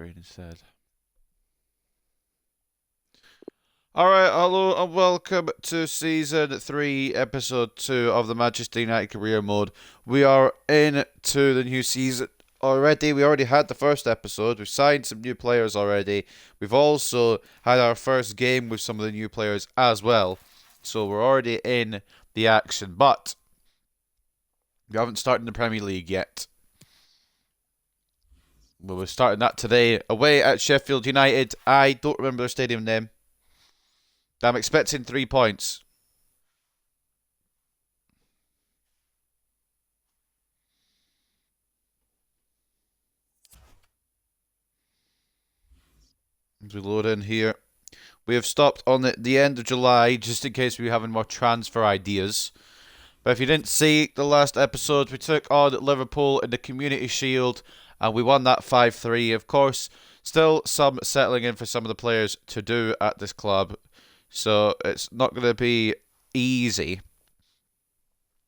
screen instead. Alright, hello and welcome to Season 3, Episode 2 of the Manchester United Career Mode. We are into the new season already. We already had the first episode. We've signed some new players already. We've also had our first game with some of the new players as well. So we're already in the action. But we haven't started the Premier League yet. Well, we're starting that today away at Sheffield United. I don't remember their stadium name. I'm expecting 3 points. As we load in here. We have stopped on the end of July, just in case we have any more transfer ideas. But if you didn't see the last episode, we took on Liverpool in the Community Shield, and we won that 5-3. Of course, still some settling in for some of the players to do at this club. So it's not going to be easy.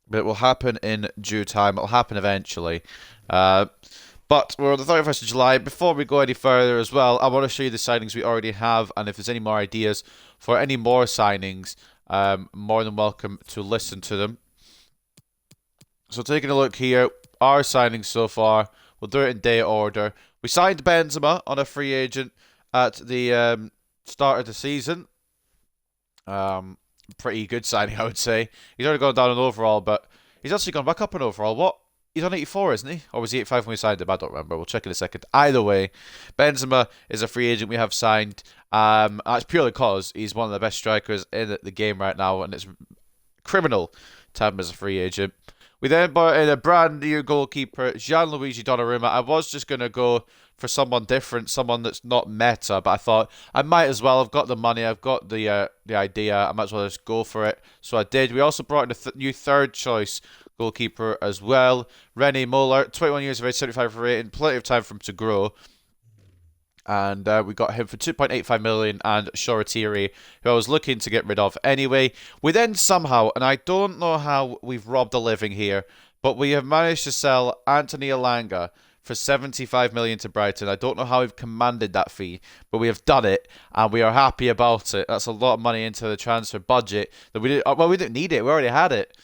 But it will happen in due time. It'll happen eventually. But we're on the 31st of July. Before we go any further as well, I want to show you the signings we already have. And if there's any more ideas for any more signings, more than welcome to listen to them. So taking a look here, our signings so far, we'll do it in day order. We signed Benzema on a free agent at the start of the season. Pretty good signing, I would say. He's already gone down in overall, but he's actually gone back up in overall. What? He's on 84, isn't he? Or was he 85 when we signed him? I don't remember. We'll check in a second. Either way, Benzema is a free agent we have signed. That's purely because he's one of the best strikers in the game right now, and it's criminal to have him as a free agent. We then brought in a brand new goalkeeper, Gianluigi Donnarumma. I was just going to go for someone different, someone that's not meta, but I thought I might as well. I've got the money, I've got the idea, I might as well just go for it. So I did. We also brought in a new third choice goalkeeper as well, René Muller, 21 years of age, 75 rating, plenty of time for him to grow. And we got him for 2.85 million, and Shoretiri, who I was looking to get rid of anyway. We then somehow, and I don't know how we've robbed a living here, but we have managed to sell Anthony Elanga for 75 million to Brighton. I don't know how we've commanded that fee, but we have done it, and we are happy about it. That's a lot of money into the transfer budget that we did. Well, we didn't need it. We already had it.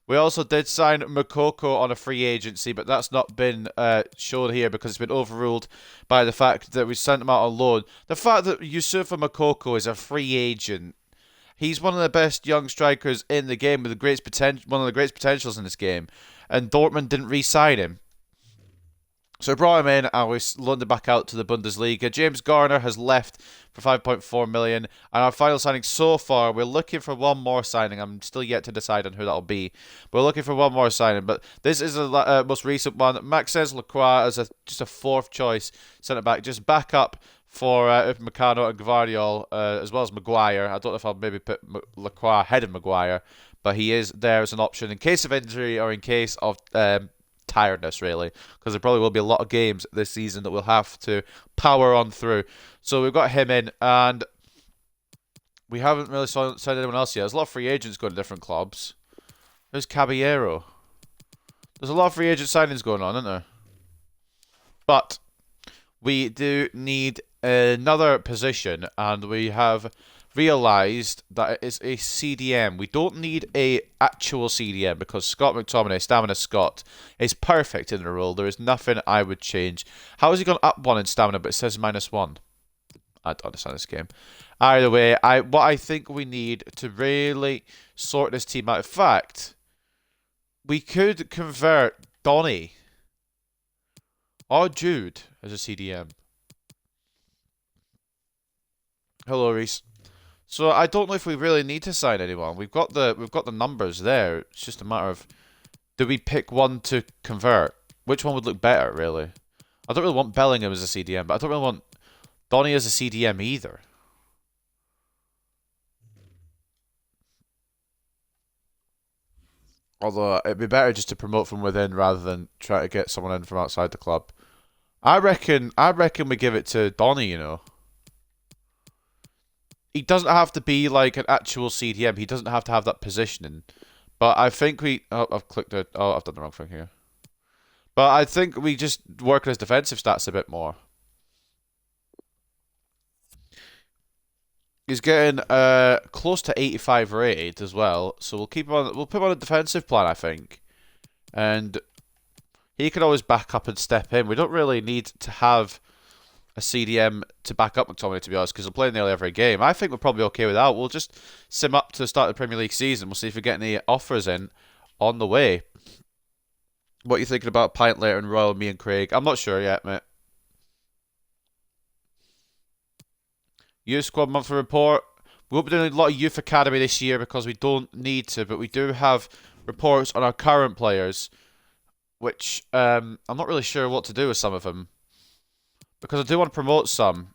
We also did sign Moukoko on a free agency, but that's not been shown here because it's been overruled by the fact that we sent him out on loan. The fact that Youssoufa Moukoko is a free agent, he's one of the best young strikers in the game with the greatest potential, one of the greatest potentials in this game, and Dortmund didn't re-sign him. So we brought him in and we loaned him back out to the Bundesliga. James Garner has left for 5.4 million. And our final signing so far, we're looking for one more signing. I'm still yet to decide on who that'll be. We're looking for one more signing. But this is the most recent one. Maxence Lacroix as just a fourth choice centre back. Just back up for Upamecano and Gvardiol, as well as Maguire. I don't know if I'll maybe put Lacroix ahead of Maguire. But he is there as an option in case of injury or in case of tiredness, really, because there probably will be a lot of games this season that we'll have to power on through. So we've got him in, and we haven't really signed anyone else yet. There's a lot of free agents going to different clubs. There's Caballero. There's a lot of free agent signings going on, isn't there? But we do need another position, and we have realised that it is a CDM. We don't need a actual CDM because Scott McTominay, Stamina Scott, is perfect in the role. There is nothing I would change. How has he gone up 1 in stamina but it says -1? I don't understand this game. Either way, what I think we need to really sort this team out. In fact, we could convert Donny or Jude as a CDM. Hello, Reese. So I don't know if we really need to sign anyone. We've got the numbers there. It's just a matter of, do we pick one to convert? Which one would look better, really? I don't really want Bellingham as a CDM, but I don't really want Donny as a CDM either. Although it'd be better just to promote from within rather than try to get someone in from outside the club. I reckon we give it to Donny, you know. He doesn't have to be like an actual CDM. He doesn't have to have that positioning. But I think we... Oh, I've clicked it. Oh, I've done the wrong thing here. But I think we just work on his defensive stats a bit more. He's getting close to 85 rated as well, so we'll keep him on. We'll put him on a defensive plan, I think, and he can always back up and step in. We don't really need to have a CDM to back up McTominay, to be honest, because he'll play nearly every game. I think we're probably okay without. We'll just sim up to the start of the Premier League season. We'll see if we get any offers in on the way. What are you thinking about Pint later and Royal, me and Craig? I'm not sure yet, mate. Youth Squad monthly report. We won't be doing a lot of Youth Academy this year because we don't need to, but we do have reports on our current players, which I'm not really sure what to do with some of them. Because I do want to promote some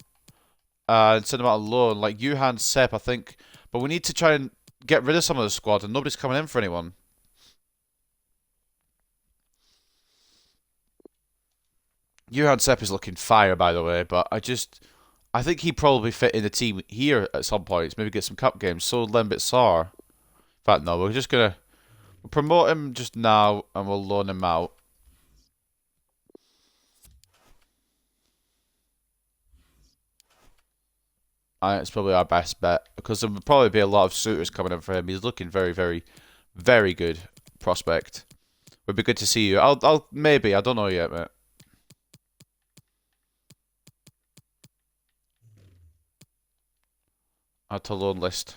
and send them out on loan, like Johan Sepp, I think. But we need to try and get rid of some of the squad, and nobody's coming in for anyone. Johan Sepp is looking fire, by the way, but I think he'd probably fit in the team here at some points. Maybe get some cup games. So Lembit Sar. In fact, no, we're just going to promote him just now, and we'll loan him out. It's probably our best bet because there will probably be a lot of suitors coming in for him. He's looking very, very, very good prospect. Would be good to see you. I'll maybe. I don't know yet, mate. Add to loan list.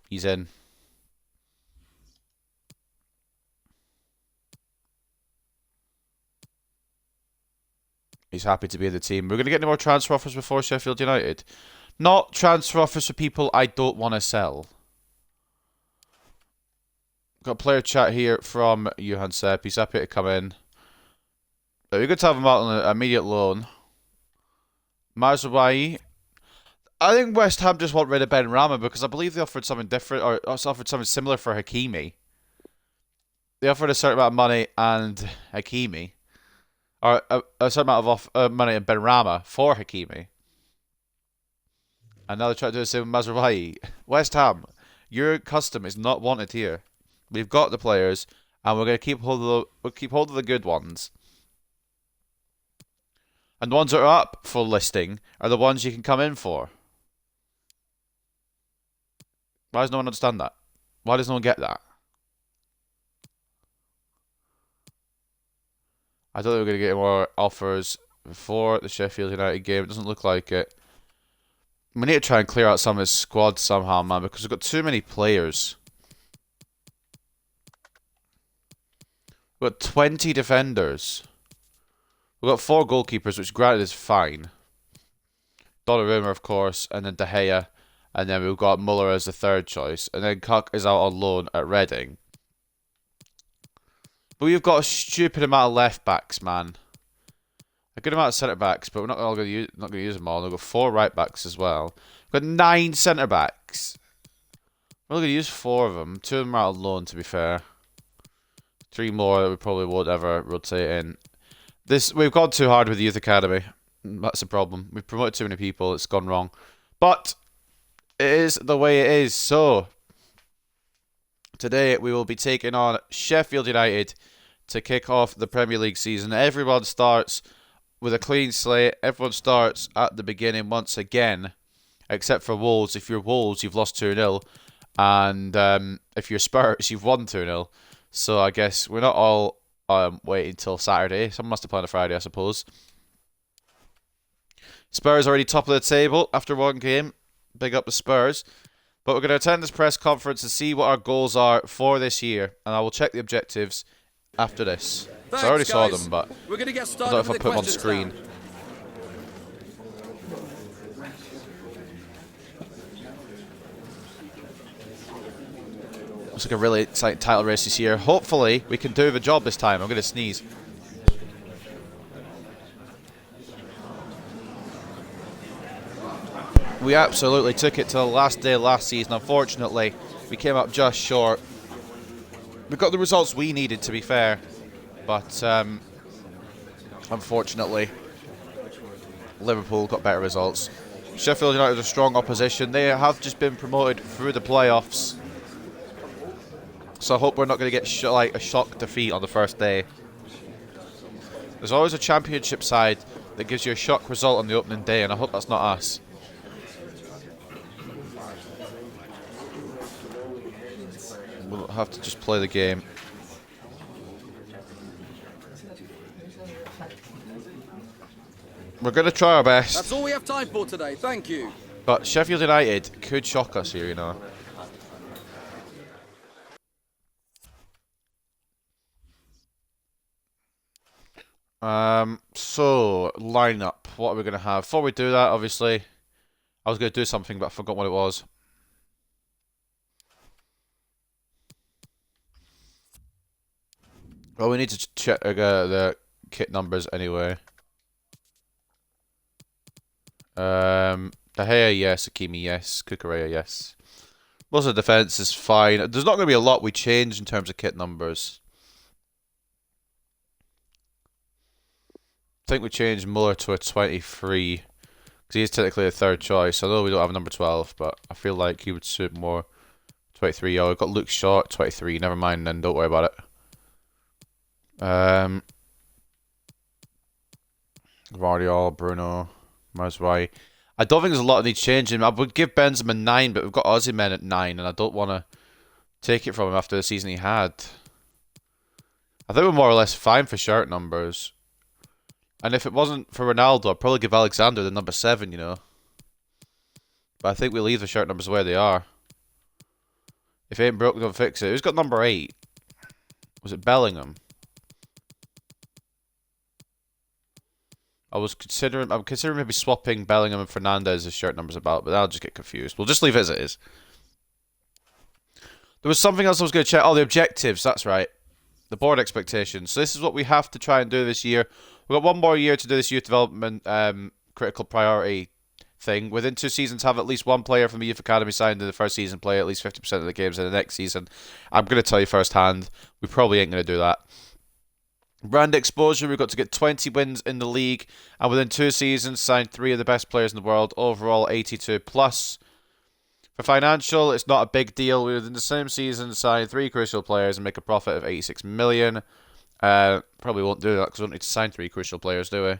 He's in. He's happy to be in the team. We're going to get any more transfer offers before Sheffield United. Not transfer offers for people I don't want to sell. Got a player chat here from Johan Sepp. He's happy to come in. We're good to have him out on an immediate loan. Mazraoui. I think West Ham just want rid of Ben Rama because I believe they offered something different or offered something similar for Hakimi. They offered a certain amount of money and Hakimi. Or a certain amount of money and Ben Rama for Hakimi. And now they're trying to do the same with Mazraoui. West Ham, your custom is not wanted here. We've got the players, and we're going to keep hold of the good ones. And the ones that are up for listing are the ones you can come in for. Why does no one understand that? Why does no one get that? I thought they were going to get more offers before the Sheffield United game. It doesn't look like it. We need to try and clear out some of his squad somehow, man, because we've got too many players. We've got 20 defenders. We've got 4 goalkeepers, which granted is fine. Donnarumma, of course, and then De Gea. And then we've got Muller as the third choice. And then Kuk is out on loan at Reading. But we've got a stupid amount of left backs, man. A good amount of centre backs, but we're not going to use them all. We've got 4 right backs as well. We've got 9 centre backs. We're only going to use 4 of them. 2 of them are out on loan, to be fair. 3 more that we probably won't ever rotate in. We've gone too hard with the Youth Academy. That's the problem. We've promoted too many people. It's gone wrong. But it is the way it is. So today we will be taking on Sheffield United to kick off the Premier League season. Everyone starts with a clean slate. Everyone starts at the beginning once again, except for Wolves. If you're Wolves, you've lost 2-0. And if you're Spurs, you've won 2-0. So I guess we're not all waiting till Saturday. Someone must have played on a Friday, I suppose. Spurs already top of the table after one game. Big up the Spurs. But we're going to attend this press conference and see what our goals are for this year. And I will check the objectives after this. Thanks, I already saw guys. them, but we're going to get I started don't know if I with put them the on screen. now. Looks like a really exciting title race this year. Hopefully, we can do the job this time. I'm going to sneeze. We absolutely took it to the last day last season. Unfortunately, we came up just short. We got the results we needed, to be fair. But, unfortunately, Liverpool got better results. Sheffield United is a strong opposition. They have just been promoted through the playoffs. So I hope we're not going to get a shock defeat on the first day. There's always a championship side that gives you a shock result on the opening day, and I hope that's not us. have to just play the game. We're going to try our best. That's all we have time for today. Thank you. But Sheffield United could shock us here, you know. So, lineup. What are we going to have? Before we do that, obviously, I was going to do something, but I forgot what it was. Well, we need to check the kit numbers anyway. De Gea, yes. Hakimi, yes. Kukurea, yes. Most of the defense is fine. There's not going to be a lot we change in terms of kit numbers. I think we changed Muller to a 23 because he is technically a third choice. I know we don't have a number 12, but I feel like he would suit more. 23. Oh, we've got Luke Shaw at 23. Never mind then. Don't worry about it. Guardiola, Bruno, Mazraoui. I don't think there's a lot that needs changing. I would give Benzema 9, but we've got Osimhen at 9, and I don't want to take it from him after the season he had. I think we're more or less fine for shirt numbers. And if it wasn't for Ronaldo, I'd probably give Alexander the number 7, you know. But I think we leave the shirt numbers where they are. If it ain't broke, don't fix it. Who's got number 8? Was it Bellingham? I'm considering maybe swapping Bellingham and Fernandez's shirt numbers about, but I'll just get confused. We'll just leave it as it is. There was something else I was going to check. Oh, the objectives. That's right. The board expectations. So this is what we have to try and do this year. We've got one more year to do this youth development critical priority thing. Within 2 seasons, have at least one player from the youth academy signed in the first season, play at least 50% of the games in the next season. I'm going to tell you firsthand, we probably ain't going to do that. Brand exposure, we've got to get 20 wins in the league, and within 2 seasons, sign 3 of the best players in the world. Overall, 82 plus. For financial, it's not a big deal. We within the same season sign 3 crucial players and make a profit of 86 million. Probably won't do that because we don't need to sign 3 crucial players, do we?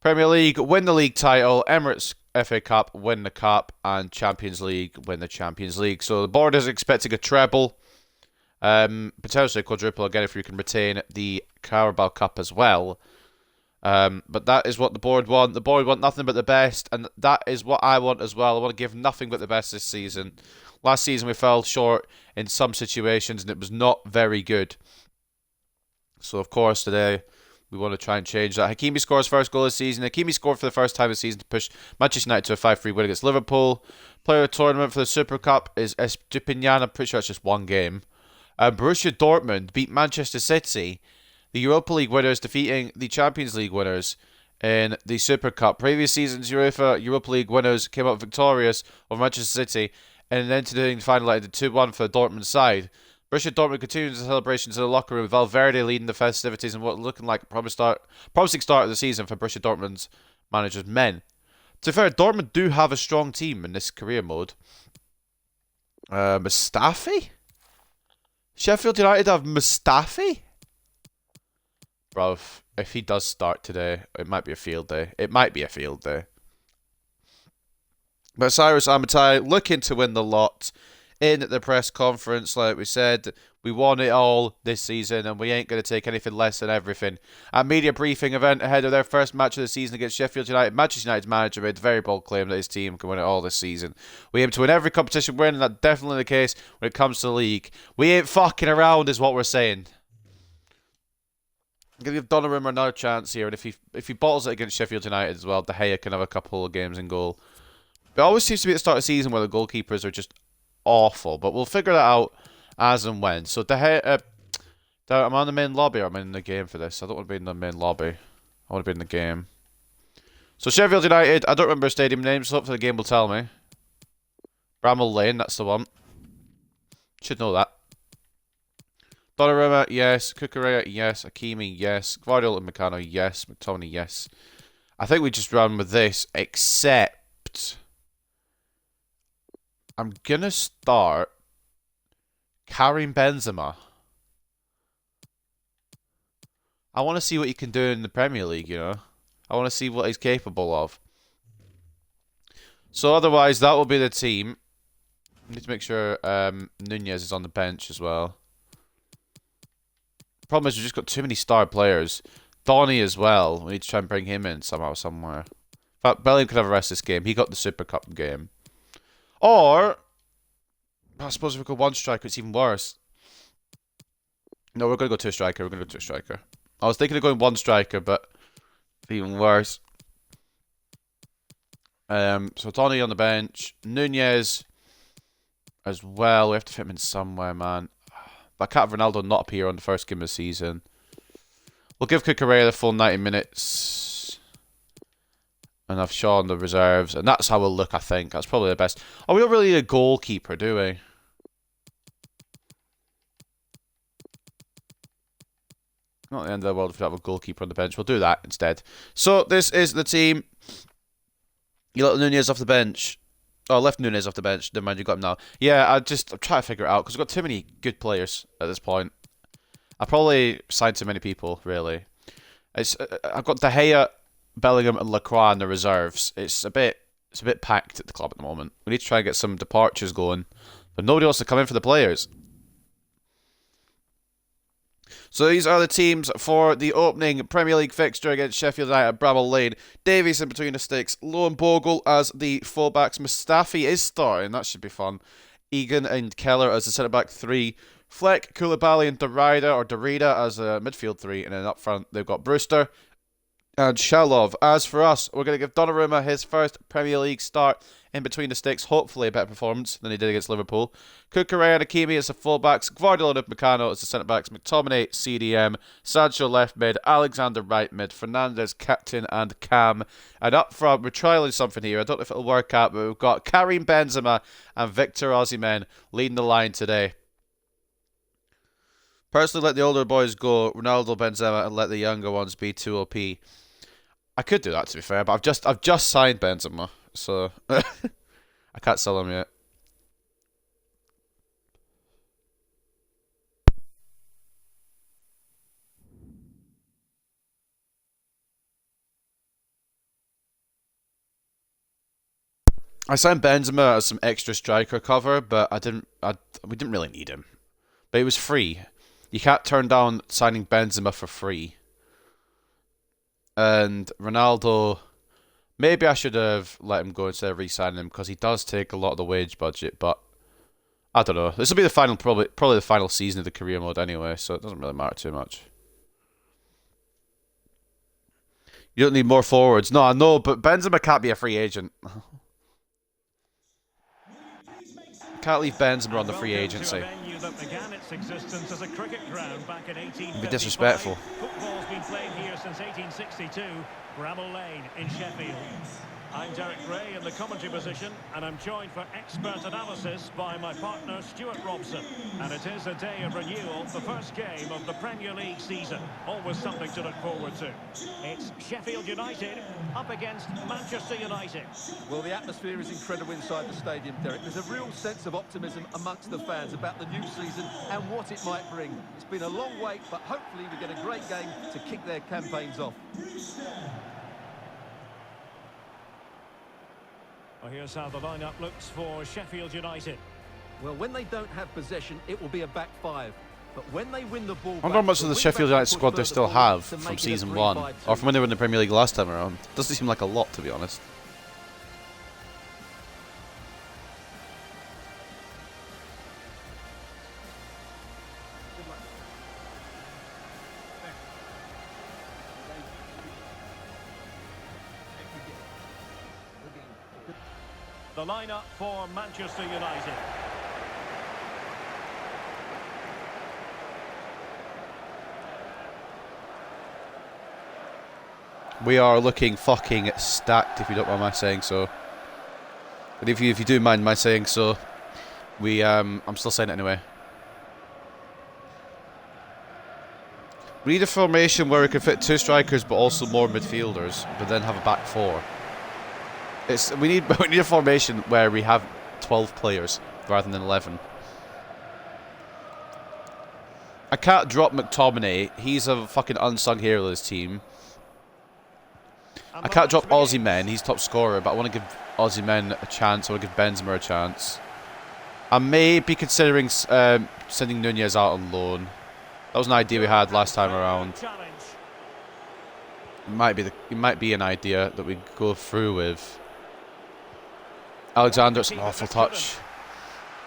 Premier League, win the league title. Emirates FA Cup, win the cup. And Champions League, win the Champions League. So the board is expecting a treble. Potentially a quadruple again if you can retain the Carabao Cup as well. But that is what the board want. The board want nothing but the best, and that is what I want as well. I want to give nothing but the best this season. Last season we fell short in some situations, and it was not very good. So, of course, today we want to try and change that. Hakimi scores first goal this season. Hakimi scored for the first time this season to push Manchester United to a 5-3 win against Liverpool. Player of the tournament for the Super Cup is Estupinian. I'm pretty sure it's just one game. Borussia Dortmund beat Manchester City, the Europa League winners, defeating the Champions League winners in the Super Cup. Previous season's Europa League winners came out victorious over Manchester City and then to the final at 2-1 for the Dortmund side. Borussia Dortmund continues the celebrations in the locker room with Valverde leading the festivities in what looking like a promising start of the season for Borussia Dortmund's managers' men. To be fair, Dortmund do have a strong team in this career mode. Mustafi? Sheffield United have Mustafi? Bro, if he does start today, it might be a field day. It might be a field day. But Cyrus Amatai looking to win the lot in the press conference. Like we said, we won it all this season and we ain't going to take anything less than everything. At media briefing event ahead of their first match of the season against Sheffield United, Manchester United's manager made a very bold claim that his team can win it all this season. We aim to win every competition we're in, and that's definitely the case when it comes to the league. We ain't fucking around is what we're saying. I'm going to give Donnarumma another chance here, and if he bottles it against Sheffield United as well, De Gea can have a couple of games in goal. It always seems to be at the start of the season where the goalkeepers are just awful, but we'll figure that out as and when. So De Gea, I'm on the main lobby, or am I in the game for this? I don't want to be in the main lobby. I want to be in the game. So Sheffield United, I don't remember stadium names, so hopefully the game will tell me. Bramall Lane, that's the one. Should know that. Donnarumma, yes. Kukurea, yes. Hakimi, yes. Guardiola and Meccano, yes. McTominay, yes. I think we just run with this, except I'm going to start Karim Benzema. I want to see what he can do in the Premier League, you know. I want to see what he's capable of. So otherwise, that will be the team. Need to make sure Nunez is on the bench as well. Problem is we've just got too many star players. Donny as well. We need to try and bring him in somehow, somewhere. In fact, Bellingham could have a rest this game. He got the Super Cup game. Or, I suppose if we go one striker, it's even worse. No, we're going to go two striker. We're going to go two striker. I was thinking of going one striker, but even worse. So Donny on the bench. Nunez as well. We have to fit him in somewhere, man. But I can't have Ronaldo not appear on the first game of the season. We'll give Cucurella the full 90 minutes. And have Shaw on the reserves. And that's how we'll look, I think. That's probably the best. Oh, we don't really need a goalkeeper, do we? Not the end of the world if we have a goalkeeper on the bench. We'll do that instead. So, this is the team. You let Nunez off the bench. Oh, left Nunez off the bench. Never mind, you got him now. Yeah, I'm trying to figure it out because we've got too many good players at this point. I probably signed too many people, really. I've got De Gea, Bellingham, and Lacroix in the reserves. It's a bit packed at the club at the moment. We need to try and get some departures going, but nobody wants to come in for the players. So these are the teams for the opening Premier League fixture against Sheffield United at Bramall Lane. Davies in between the sticks. Lowen Bogle as the fullbacks. Mustafi is starting. That should be fun. Egan and Keller as the centre-back 3. Fleck, Koulibaly and Derrida as a midfield 3. And then up front they've got Brewster and Shalov. As for us, we're going to give Donnarumma his first Premier League start in between the sticks. Hopefully a better performance than he did against Liverpool. Cucurella and Hakimi as the fullbacks. Guardiola and Upamecano as the centre-backs. McTominay, CDM. Sancho left mid. Alexander right mid. Fernandez captain and Cam. And up front, we're trialling something here. I don't know if it'll work out, but we've got Karim Benzema and Victor Osimhen leading the line today. Personally, let the older boys go, Ronaldo, Benzema, and let the younger ones be 2 OP. I could do that, to be fair, but I've just signed Benzema, so I can't sell him yet. I signed Benzema as some extra striker cover, but we didn't really need him. But it was free. You can't turn down signing Benzema for free. And Ronaldo, maybe I should have let him go instead of re-signing him because he does take a lot of the wage budget. But I don't know. This will be the final, probably the final season of the career mode anyway, so it doesn't really matter too much. You don't need more forwards. No, I know, but Benzema can't be a free agent. Can't leave Benzema on the free agency. Be disrespectful. Football's been played here since 1862, Bramall Lane in Sheffield. I'm Derek Gray in the commentary position, and I'm joined for expert analysis by my partner Stuart Robson. And it is a day of renewal, the first game of the Premier League season. Always something to look forward to. It's Sheffield United up against Manchester United. Well, the atmosphere is incredible inside the stadium, Derek. There's a real sense of optimism amongst the fans about the new season and what it might bring. It's been a long wait, but hopefully we get a great game to kick their campaigns off. Well, here's how the lineup looks for Sheffield United. Well, when they don't have possession, it will be a back 5. But when they win the ball, I wonder how much of the Sheffield United squad they still have from season 1, or from when they were in the Premier League last time around. Doesn't seem like a lot, to be honest. The lineup for Manchester United. We are looking fucking stacked, if you don't mind my saying so. But if you do mind my saying so, I'm still saying it anyway. We need a formation where we can fit 2 strikers, but also more midfielders, but then have a back 4. We need a formation where we have 12 players rather than 11. I can't drop McTominay. He's a fucking unsung hero of this team. I can't drop Osimhen. He's top scorer, but I want to give Osimhen a chance. I want to give Benzema a chance. I may be considering sending Nunez out on loan. That was an idea we had last time around. It might be an idea that we go through with. Alexander, it's an awful touch.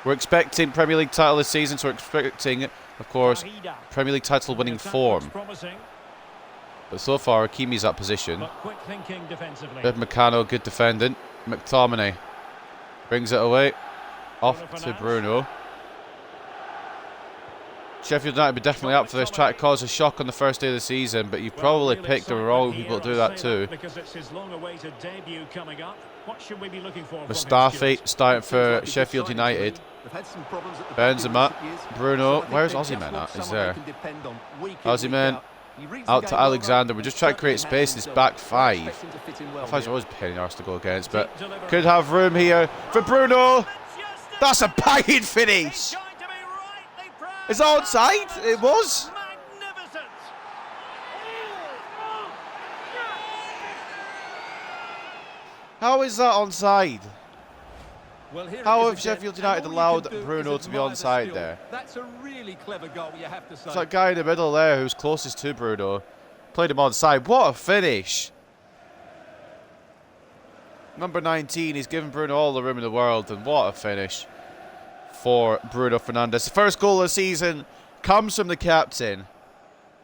We're expecting Premier League title this season, so we're expecting, of course, Premier League title winning form. But so far, Hakimi's at position. Meccano, good defending. McTominay brings it away. Off to Bruno. Sheffield United be definitely up for this. Try to cause a shock on the first day of the season, but you probably picked the wrong people to do that too. Mustafi starting for Sheffield United. Benzema, Bruno. Where's Osimhen at? He's there. Osimhen out to Alexander. We're just trying to create space in this back five. I thought it was a pain in the arse to go against, but could have room here for Bruno. That's a banging finish. Is that onside? It was. How is that onside? How have Sheffield United allowed Bruno to be onside there? That's a really clever goal, you have to say. It's that guy in the middle there who's closest to Bruno. Played him onside. What a finish. Number 19, he's given Bruno all the room in the world, and what a finish for Bruno Fernandes. The first goal of the season comes from the captain,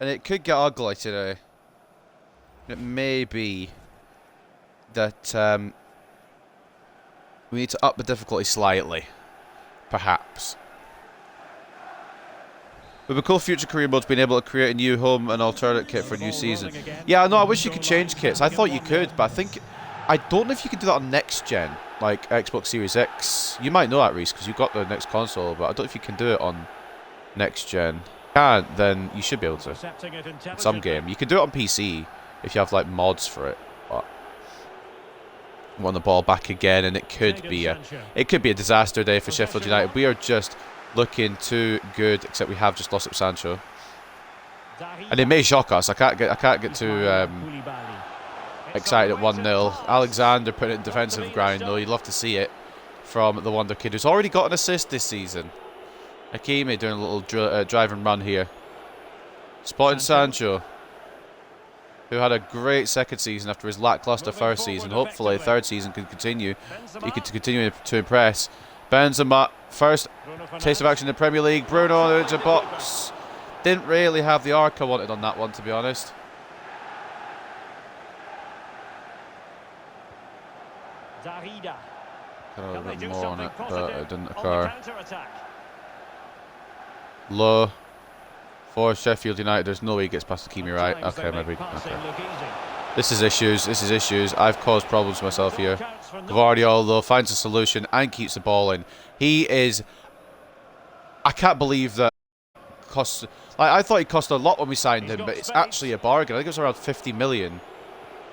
and it could get ugly today. It may be that we need to up the difficulty slightly, perhaps. With a cool future career modes being able to create a new home and alternate kit for a new season. Yeah, no, I wish you could change kits. I thought you could, but I don't know if you can do that on next gen, like Xbox Series X. You might know that, Reese, because you got the next console, but I don't know if you can do it on next gen. If you can't, then you should be able to. Some game. You can do it on PC if you have like mods for it. But won the ball back again, and it could be a disaster day for Sheffield United. We are just looking too good, except we have just lost it with Sancho, and it may shock us. I can't get too excited at 1-0. Alexander putting it in defensive grind, though. You'd love to see it from the wonder kid, who's already got an assist this season. Hakimi doing a little drive and run here, spotting Sancho, who had a great second season after his lackluster first season. Hopefully third season can continue. He could continue to impress. Benzema, first taste of action in the Premier League. Bruno into box. Didn't really have the arc I wanted on that one, to be honest. A little bit more on it, but it didn't occur. Low for Sheffield United. There's no way he gets past Hakimi, right? Okay, maybe. Okay. This is issues. I've caused problems myself here. Guardiola, though, finds a solution and keeps the ball in. He is... I can't believe that cost... I thought he cost a lot when we signed him, but it's actually a bargain. I think it was around 50 million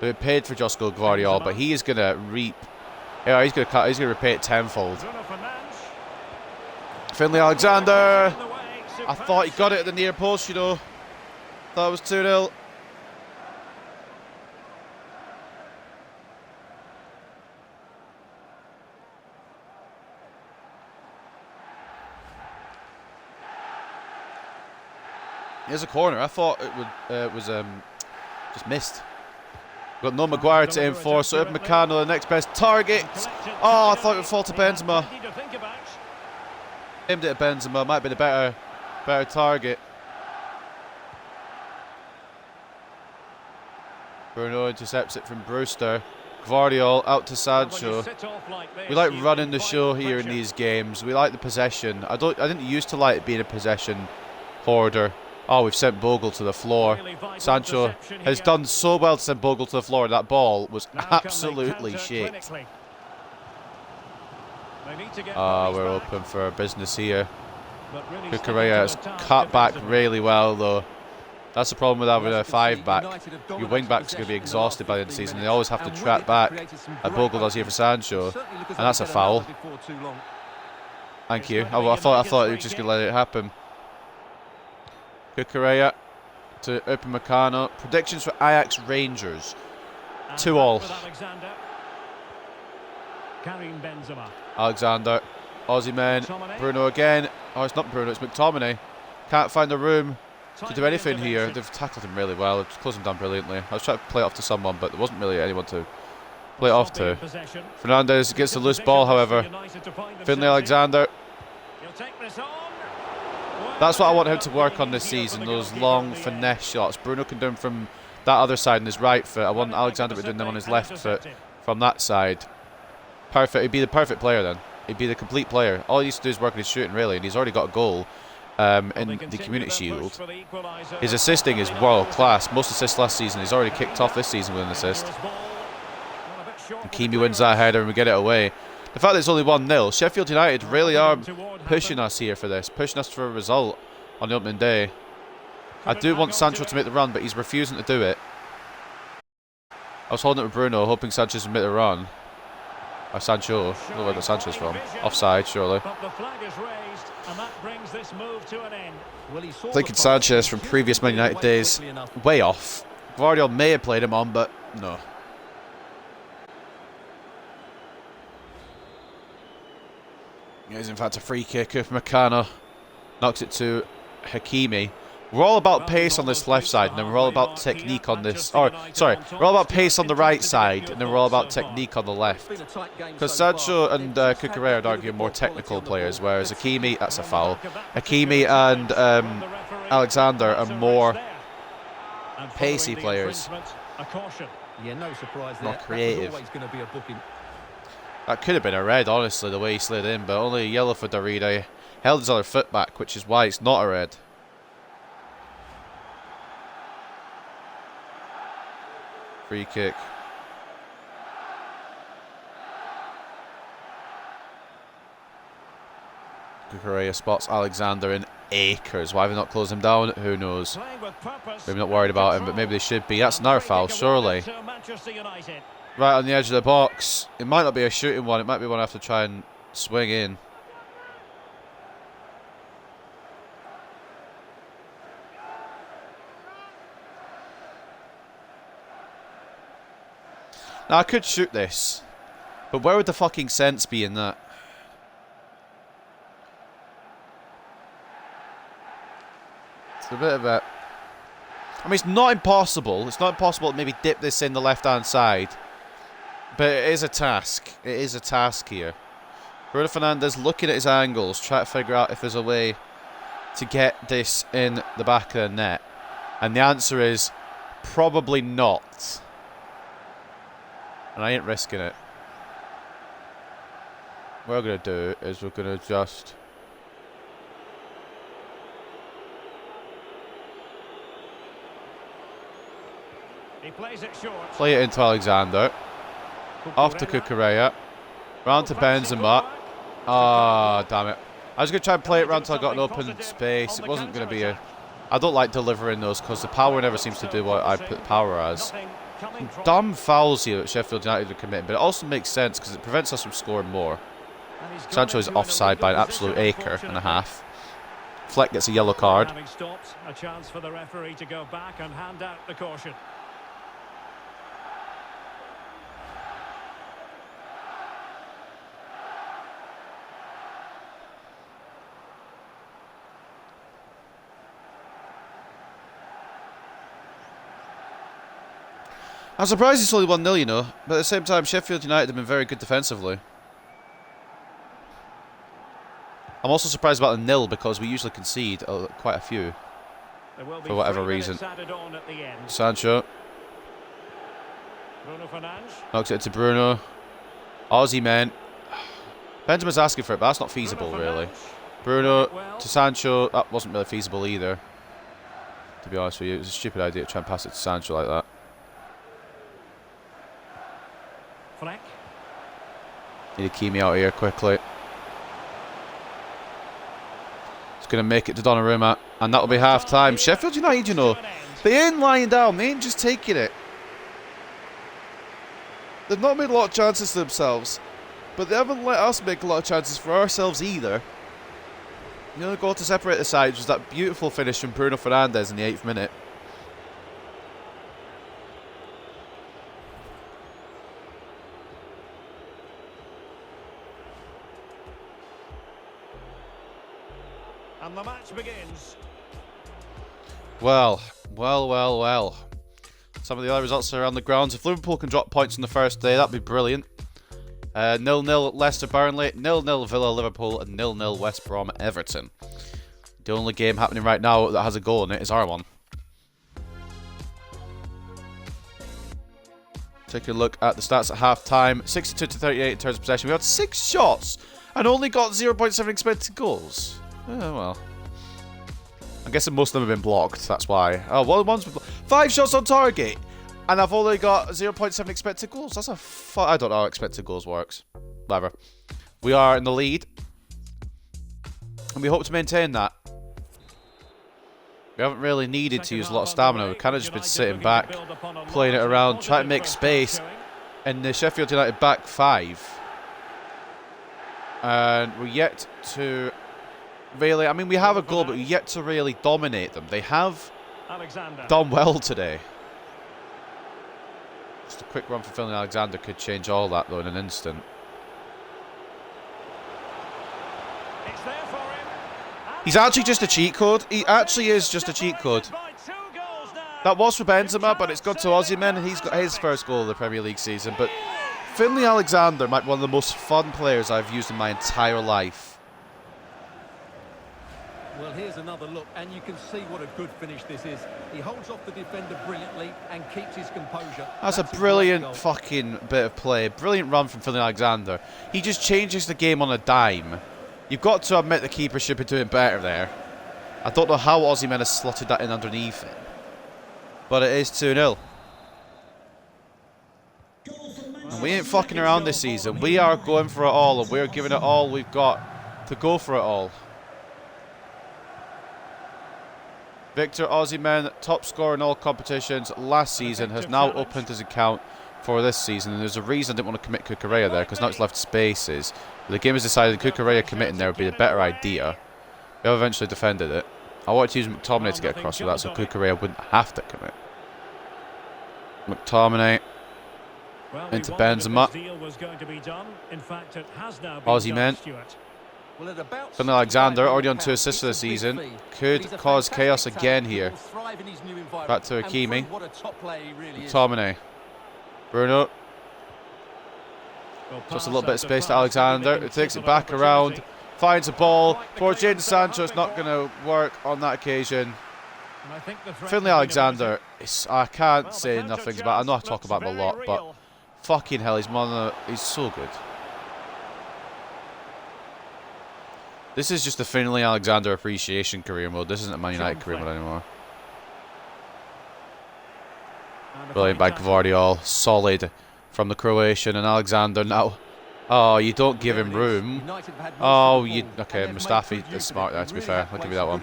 that we paid for Josko Guardiola, but he is going to reap... Yeah, he's going to repay it tenfold. Finlay Alexander. I thought he got it at the near post, you know. Thought it was 2-0. Here's a corner. I thought it was just missed. Got no Maguire to aim for, so Meccano, the next best target. Oh, I thought it would fall to Benzema. Aimed it at Benzema, might have been a better target. Bruno intercepts it from Brewster. Gvardiol out to Sancho. We like running the show here in these games. We like the possession. I didn't used to like being a possession hoarder. Oh, we've sent Bogle to the floor. Sancho has done so well to send Bogle to the floor. That ball was absolutely shit. We're open for business here. Kukureya has cut back really well, though. That's the problem with having a 5-back. Your wing-back's going to be exhausted by the end of the season. They always have to track back, like Bogle does here for Sancho. And that's a foul. Thank you. I thought you were just going to let it happen. Kukureya to Meccano. Predictions for Ajax Rangers. 2-2. Alexander Aussie men. Bruno again. Oh, it's not Bruno, it's McTominay. Can't find the room to do anything here. They've tackled him really well. They've closed him down brilliantly. I was trying to play it off to someone, but there wasn't really anyone to play it off to. Fernandes gets the loose ball, however. Finlay Alexander. That's what I want him to work on this season, those long finesse shots. Bruno can do them from that other side on his right foot. I want Alexander to do them on his left foot from that side. Perfect. He'd be the perfect player then. He'd be the complete player. All he needs to do is work on his shooting, really, and he's already got a goal in the Community Shield. His assisting is world class. Most assists last season. He's already kicked off this season with an assist. Hakimi wins that header and we get it away. The fact that it's only 1-0, Sheffield United really are pushing us here for this, pushing us for a result on the opening day. I do want Sancho to make the run, but he's refusing to do it. I was holding it with Bruno, hoping Sanchez would make the run. Or Sancho, I don't know where I got Sanchez from. Offside, surely. Thinking Sanchez from previous Man United days, way off. Guardiola may have played him on, but no. It is in fact a free kick if Meccano knocks it to Hakimi. We're all about pace on this left side, and then we're all about technique on this. Or, sorry, we're all about pace on the right side, and then we're all about technique on the left. Because Sancho and Cucurella are arguing more technical players, whereas Hakimi, that's a foul. Hakimi and Alexander are more pacey players. Yeah, no surprise there. More creative. That was always going to be a booking. That could have been a red, honestly, the way he slid in, but only a yellow for Darida. Held his other foot back, which is why it's not a red. Free kick. Cucurella spots Alexander in acres. Why have they not closed him down? Who knows? Maybe not worried about him, but maybe they should be. That's another foul, surely. Right on the edge of the box. It might not be a shooting one. It might be one I have to try and swing in. Now, I could shoot this, but where would the fucking sense be in that? It's a bit of a... I mean, it's not impossible. It's not impossible to maybe dip this in the left-hand side. But it is a task. It is a task here. Bruno Fernandes looking at his angles, trying to figure out if there's a way to get this in the back of the net. And the answer is probably not. And I ain't risking it. What we're going to do is we're going to just... He plays it short. Play it into Alexander. Off to Cucurella. Round to Benzema. Ah, damn it. I was going to try and play it round until I got an open space. It wasn't going to be a... I don't like delivering those because the power never seems to do what I put the power as. Dumb fouls here that Sheffield United are committing, but it also makes sense because it prevents us from scoring more. Sancho is offside by an absolute acre and a half. Fleck gets a yellow card. A chance for the referee to go back and hand out the caution. I'm surprised it's only 1-0, you know, but at the same time, Sheffield United have been very good defensively. I'm also surprised about the nil because we usually concede quite a few for whatever reason. Sancho knocks it to Bruno. Aussie men. Benzema's asking for it, but that's not feasible, really. Bruno to Sancho. That wasn't really feasible either, to be honest with you. It was a stupid idea to try and pass it to Sancho like that. Need to key me out here quickly. It's going to make it to Donnarumma, and that'll be half time. Sheffield United, you know, they ain't lying down, they ain't just taking it. They've not made a lot of chances to themselves, but they haven't let us make a lot of chances for ourselves either. The only goal to separate the sides was that beautiful finish from Bruno Fernandes in the 8th minute. And the match begins. Well. Some of the other results are around the grounds. If Liverpool can drop points on the first day, that'd be brilliant. 0-0 Leicester Burnley, 0-0 Villa Liverpool, and 0-0 West Brom Everton. The only game happening right now that has a goal in it is our one. Take a look at the stats at half-time. 62-38 in terms of possession. We had 6 shots and only got 0.7 expected goals. Oh, well. I'm guessing most of them have been blocked, that's why. Oh, well, one's been 5 shots on target, and I've only got 0.7 expected goals. That's I don't know how expected goals works. Whatever. We are in the lead, and we hope to maintain that. We haven't really needed to use a lot of stamina. We've kind of just been sitting back, playing it around, trying to make space in the Sheffield United back 5. And we're yet to really, I mean, we have a goal, but we're yet to really dominate them. They have done well today. Just a quick run for Finlay Alexander could change all that, though, in an instant. He's actually just a cheat code. He actually is just a cheat code. That was for Benzema, but it's gone to Osimhen, and he's got his first goal of the Premier League season. But Finlay Alexander might be one of the most fun players I've used in my entire life. Well, here's another look, and you can see what a good finish this is. He holds off the defender brilliantly and keeps his composure. That's a brilliant fucking bit of play. Brilliant run from Finlay Alexander. He just changes the game on a dime. You've got to admit the keeper should be doing better there. I don't know how Osimhen has slotted that in underneath him. But it is 2-0. And we ain't fucking around this season. We are going for it all, and we're giving it all we've got to go for it all. Victor Osimhen, top scorer in all competitions last season, has now opened his account for this season. And there's a reason I didn't want to commit Cucurella there, because now it's left spaces. But the game has decided Cucurella committing there would be a better idea. We have eventually defended it. I wanted to use McTominay to get across with that, so Cucurella wouldn't have to commit. McTominay into Benzema. Osimhen. Finlay Alexander, already on 2 assists for the season, could cause chaos again here. Back to Hakimi. McTominay. Bruno. Just a little bit of space to Alexander, who takes it back around, finds a ball for Jadon Sancho. It's not going to work on that occasion. Finlay Alexander, I can't say enough things about. I know I talk about him a lot, but fucking hell, he's so good. This is just the Finlay Alexander appreciation career mode. This isn't a Man United career mode anymore. Brilliant by Gvardiol. Solid from the Croatian, and Alexander now. Oh, you don't give him room. Oh, you okay? Mustafi is smart there. To be fair, I'll give you that one.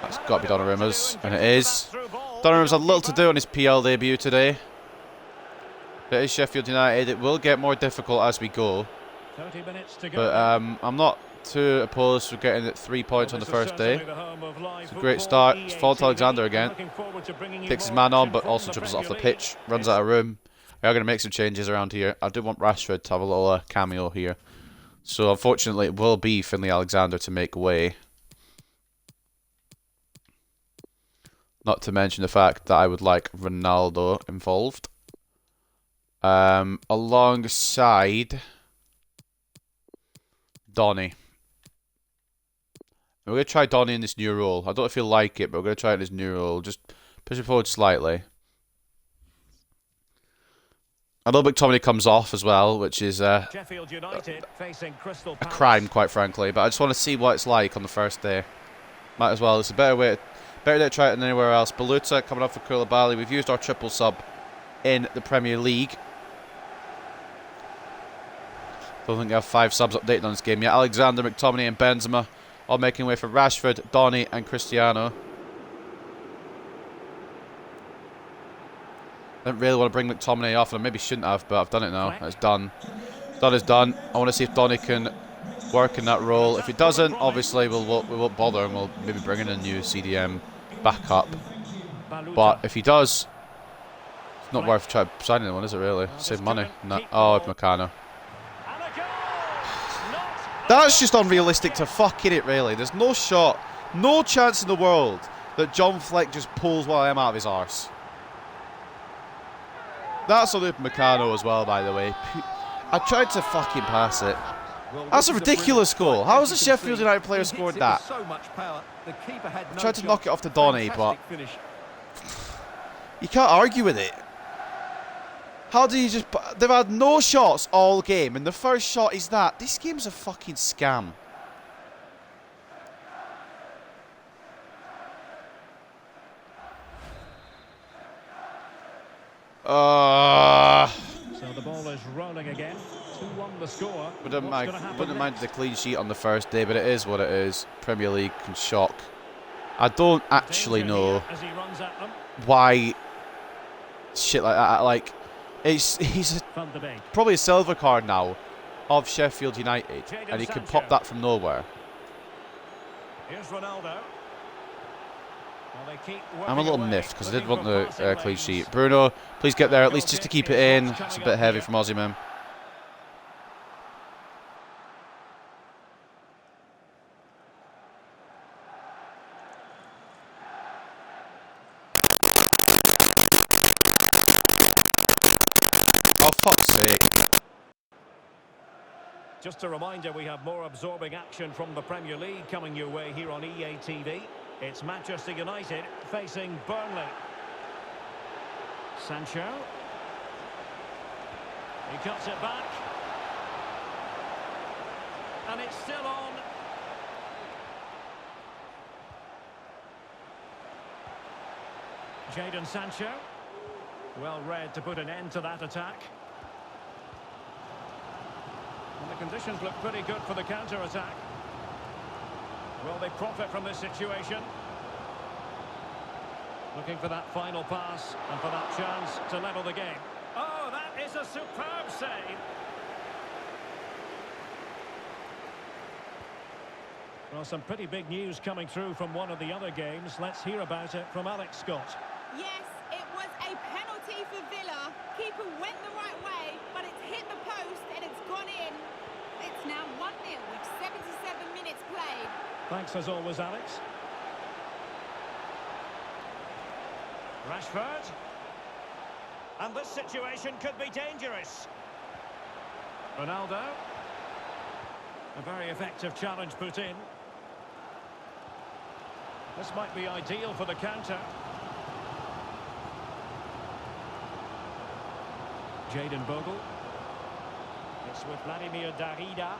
That's got to be Donnarumma's, and it is. Donnarumma's had little to do on his PL debut today. It is Sheffield United. It will get more difficult as we go. But I'm not too opposed to getting it 3 points on the first day. It's a great start. It's fall to Alexander again. Takes his man on, but also dribbles off the pitch. Runs out of room. We are going to make some changes around here. I do want Rashford to have a little cameo here. So unfortunately, it will be Finlay Alexander to make way. Not to mention the fact that I would like Ronaldo involved. Alongside Donny. We're going to try Donny in this new role. I don't know if he'll like it, but we're going to try it in this new role. Just push it forward slightly. I know McTominay comes off as well, which is a crime, quite frankly. But I just want to see what it's like on the first day. Might as well. It's a better way to try it than anywhere else. Baluta coming off for Koulibaly. We've used our triple sub in the Premier League. Don't think we have 5 subs updated on this game yet. Alexander, McTominay and Benzema all making way for Rashford, Donny and Cristiano. I didn't really want to bring McTominay off, and I maybe shouldn't have, but I've done it now. It's done. Done is done. I want to see if Donny can work in that role. If he doesn't, obviously we won't bother, and we'll maybe bring in a new CDM backup. But if he does, it's not worth trying signing anyone, is it really? Save money. No. Oh, it's Meccano. That's just unrealistic to fucking it, really. There's no shot, no chance in the world that John Fleck just pulls William out of his arse. That's on Meccano as well, by the way. I tried to fucking pass it. That's a ridiculous goal. How has a Sheffield United player scored that? I tried to knock it off to Donny, but you can't argue with it. How do you just... They've had no shots all game, and the first shot is that. This game's a fucking scam. So the ball is rolling again. 2-1 the score. Wouldn't mind the clean sheet on the first day, but it is what it is. Premier League can shock. I don't actually know why shit like that. Like, he's probably a silver card now of Sheffield United, and he can pop that from nowhere. Here's Ronaldo. I'm a little miffed because I did want the clean sheet. Bruno, please get there at least just to keep it in. It's a bit heavy from Aussie, man. Oh, fuck's sake. Just a reminder, we have more absorbing action from the Premier League coming your way here on EA TV. It's Manchester United facing Burnley. Sancho. He cuts it back. And it's still on. Jadon Sancho. Well read to put an end to that attack. And the conditions look pretty good for the counter-attack. Will they profit from this situation? Looking for that final pass and for that chance to level the game. Oh, that is a superb save. Well, some pretty big news coming through from one of the other games. Let's hear about it from Alex Scott. Yes, it was a penalty for Villa. Keeper went the right way, but it's hit the post and it's gone in. It's now 1-0 with 77 minutes played. Thanks as always, Alex. Rashford. And this situation could be dangerous. Ronaldo. A very effective challenge put in. This might be ideal for the counter. Jayden Bogle. It's with Vladimir Darida.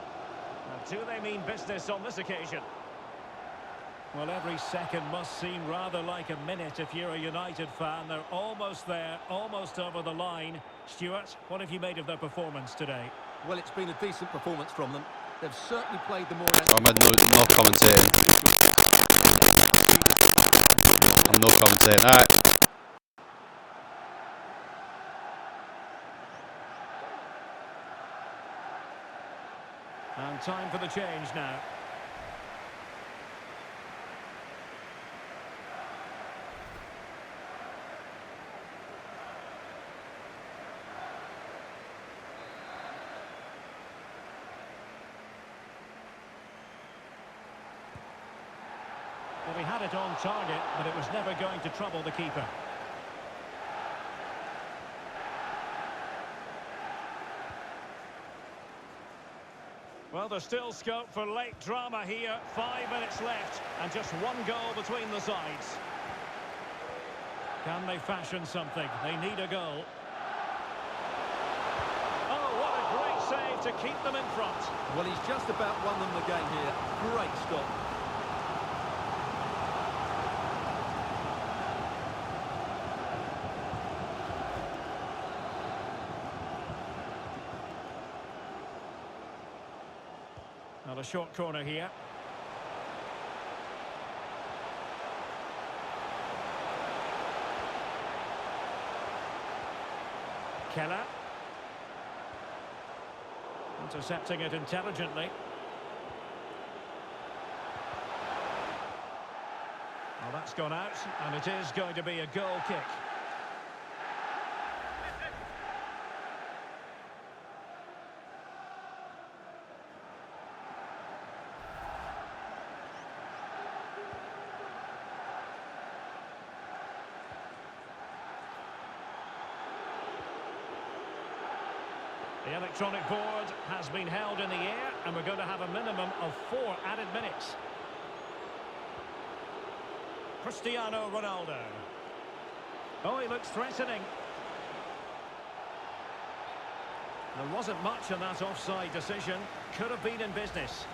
And do they mean business on this occasion? Well, every second must seem rather like a minute if you're a United fan. They're almost there, almost over the line. Stuart, what have you made of their performance today? Well, it's been a decent performance from them. They've certainly played the more... I'm no commentating. I'm no commentating. All right. And time for the change now. Well, he had it on target, but it was never going to trouble the keeper. Well, there's still scope for late drama here. 5 minutes left, and just one goal between the sides. Can they fashion something? They need a goal. Oh, what a great save to keep them in front. Well, he's just about won them the game here. Great stop. Now a short corner here. Keller. Intercepting it intelligently. Well, that's gone out, and it is going to be a goal kick. The electronic board has been held in the air, and we're going to have a minimum of 4 added minutes. Cristiano Ronaldo. Oh, he looks threatening. There wasn't much in that offside decision. Could have been in business.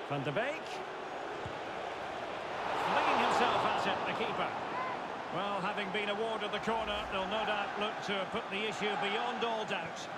Van de Beek. Flinging himself at it, the keeper. Well, having been awarded the corner, they'll no doubt look to put the issue beyond all doubt.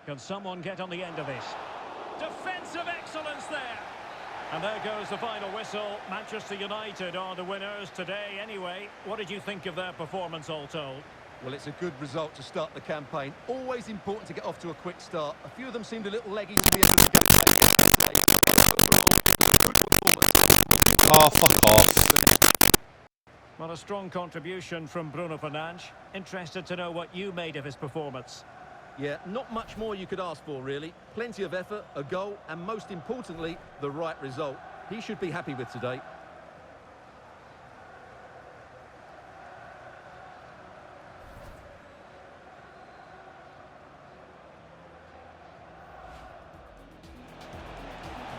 Can someone get on the end of this? Defensive excellence there. And there goes the final whistle. Manchester United are the winners today anyway. What did you think of their performance all told? Well, it's a good result to start the campaign. Always important to get off to a quick start. A few of them seemed a little leggy to the end of the game yesterday. Oh, fuck off. Well, a strong contribution from Bruno Fernandes. Interested to know what you made of his performance. Yeah, not much more you could ask for, really. Plenty of effort, a goal, and most importantly, the right result. He should be happy with today.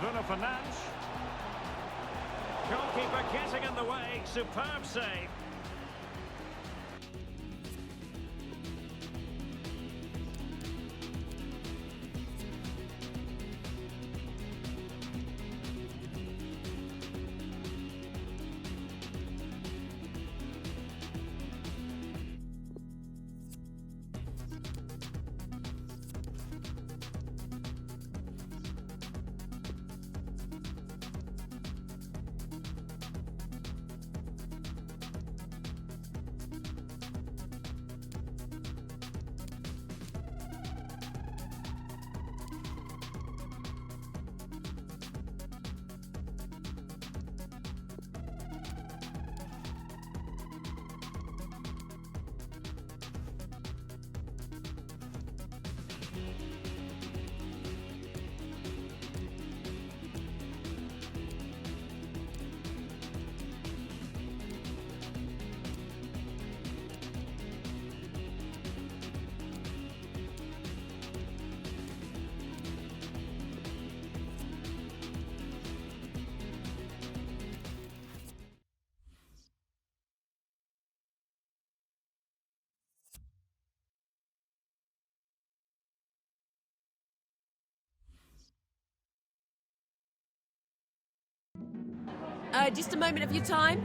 Bruno Fernandes. Goalkeeper getting in the way. Superb save. Just a moment of your time.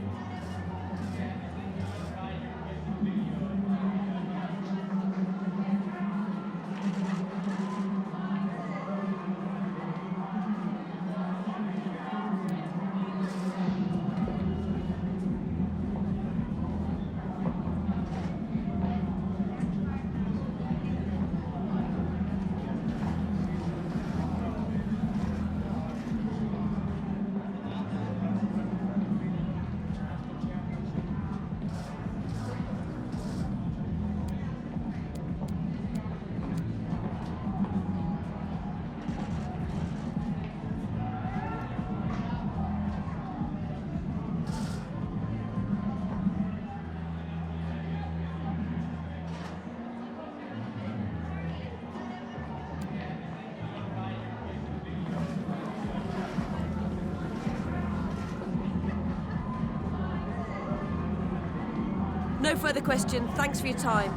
No further question. Thanks for your time.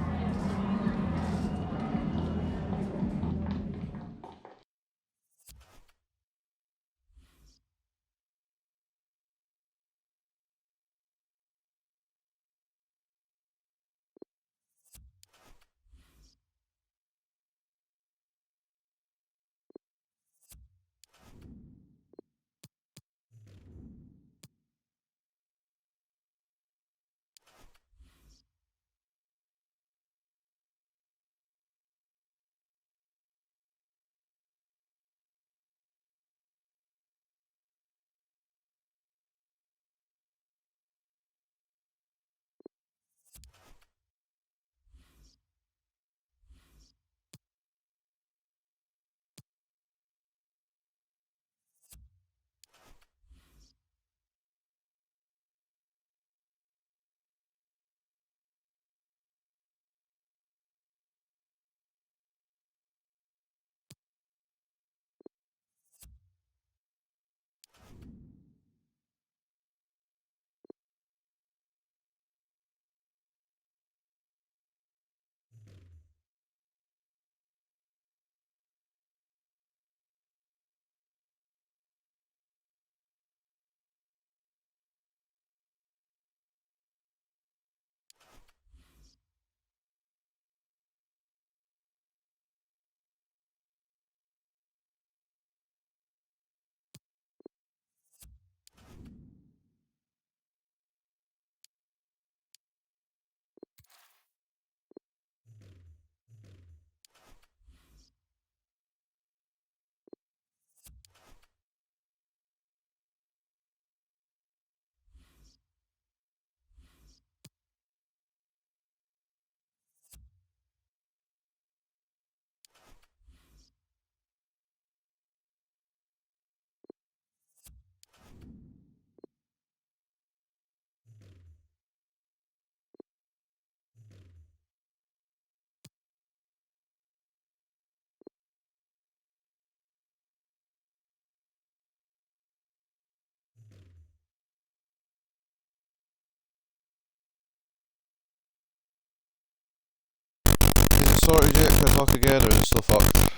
sorted yet? Can I talk again, or is it still fucked?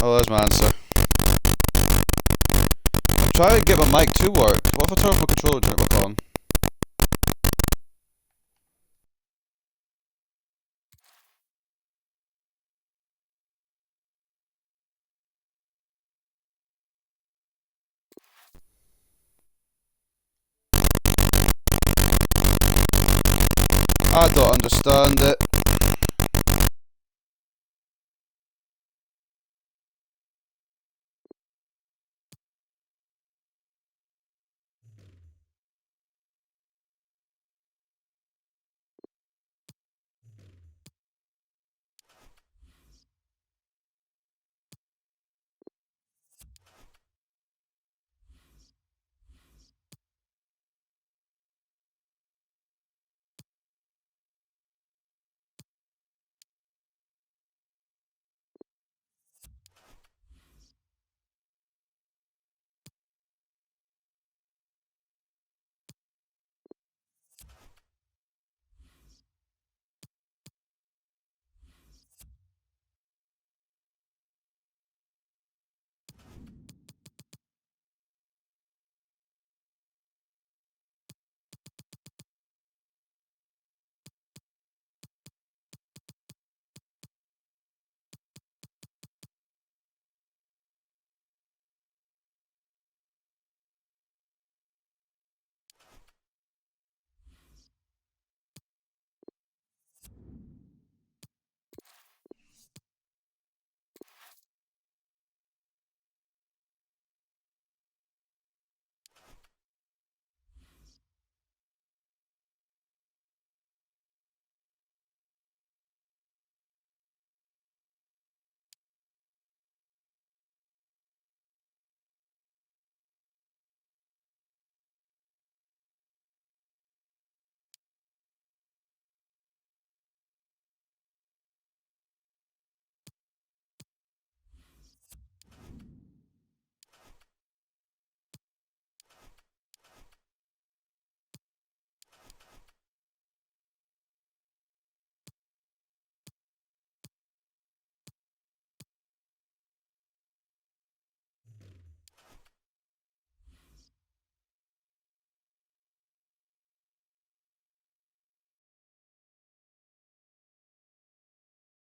Oh, there's my answer. I'm trying to get my mic to work. What if I turn off my controller and turn it back on? I don't understand it.